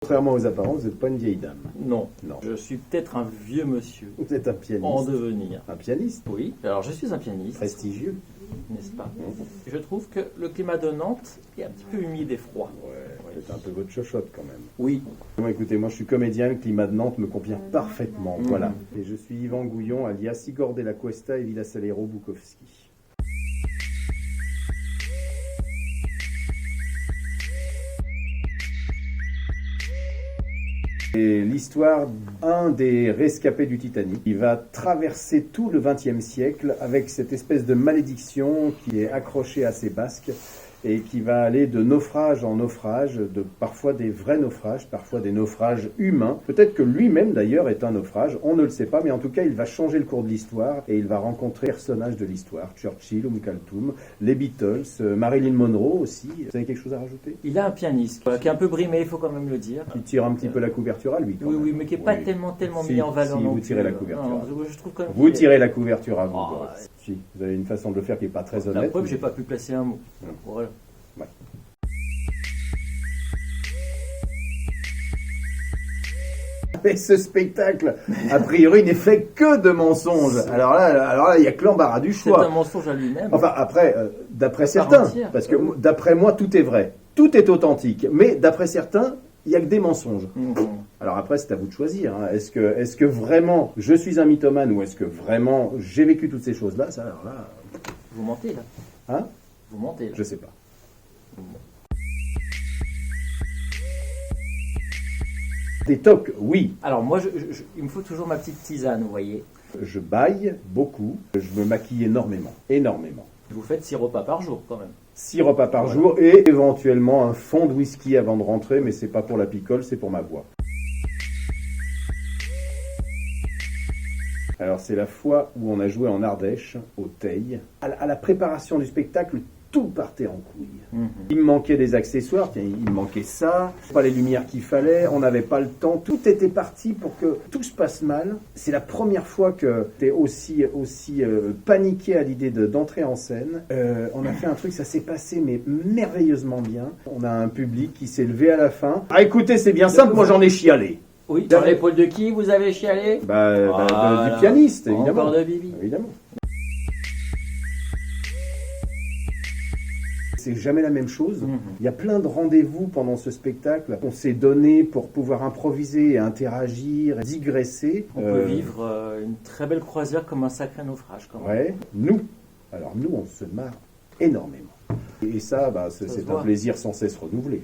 Contrairement aux apparences, vous n'êtes pas une vieille dame. Non. Non. Je suis peut-être un vieux monsieur Vous êtes un pianiste. en devenir. Un pianiste Oui, alors je suis un pianiste, prestigieux. n'est-ce pas? Je trouve que le climat de Nantes est un petit peu humide et froid. Ouais, c'est un peu votre chochotte quand même. Oui. Bon, écoutez, moi je suis comédien, le climat de Nantes me convient parfaitement. Mhm. Voilà. Et je suis Yvan Gouillon, alias Igor Della Cuesta et Villa Salero Bukowski. Et l'histoire d'un des rescapés du Titanic qui va traverser tout le XXe siècle avec cette espèce de malédiction qui est accrochée à ses basques et qui va aller de naufrage en naufrage, de parfois des vrais naufrages, parfois des naufrages humains. Peut-être que lui-même d'ailleurs est un naufrage, on ne le sait pas, mais en tout cas il va changer le cours de l'histoire et il va rencontrer les personnages de l'histoire, Churchill, Kaltoum, les Beatles, Marilyn Monroe aussi. Vous avez quelque chose à rajouter? Il a un pianiste qui est un peu brimé, il faut quand même le dire. Qui tire un petit peu la couverture à lui. Quand Oui, même. oui, mais qui n'est pas Oui. tellement Si, mis en valeur si, non vous plus. tirez la couverture. Non, je trouve quand même Vous qu'il est- tirez la couverture à vous. Oh, Boris. ouais. Si, vous avez une façon de le faire qui n'est pas très La honnête. preuve, j'ai pas pu placer un mot. Non. Voilà. Ouais. Mais ce spectacle, a priori, n'est fait que de mensonges. Alors là, il y a que l'embarras du C'est choix. un mensonge à lui-même. Enfin, après, d'après À part certains, entière. parce que d'après moi, tout est vrai. Tout est authentique. Mais d'après certains, il n'y a que des mensonges. Mhm. Alors après, c'est à vous de choisir. Hein. Est-ce que vraiment je suis un mythomane ou est-ce que vraiment j'ai vécu toutes ces choses-là? Ça, alors là, Vous mentez là. hein? Vous mentez là. Je sais pas. Des tocs, oui. Alors moi, il me faut toujours ma petite tisane, vous voyez. Je baille beaucoup. Je me maquille énormément. Énormément. Vous faites 6 repas par jour quand même. 6 repas par Ouais. jour et éventuellement un fond de whisky avant de rentrer, mais c'est pas pour la picole, c'est pour ma voix. Alors c'est la fois où on a joué en Ardèche, au Teil. À la préparation du spectacle, tout partait en couille. Mhm. Il me manquait des accessoires, tiens, il me manquait ça, pas les lumières qu'il fallait, on n'avait pas le temps, tout était parti pour que tout se passe mal. C'est la première fois que j'étais aussi paniqué à l'idée d'entrer en scène. On a fait un truc, ça s'est passé mais merveilleusement bien. On a un public qui s'est levé à la fin. Ah écoutez, c'est bien simple, moi j'en ai chialé. Oui, sur l'épaule de qui vous avez chialé? Voilà. Du pianiste, évidemment. Encore de Bibi. Évidemment. C'est jamais la même chose. Mhm. Il y a plein de rendez-vous pendant ce spectacle qu'on s'est donné pour pouvoir improviser, interagir, digresser. On peut vivre une très belle croisière comme un sacré naufrage quand même. Ouais. Nous, on se marre énormément. Et ça, c'est se un voit. plaisir sans cesse renouvelé.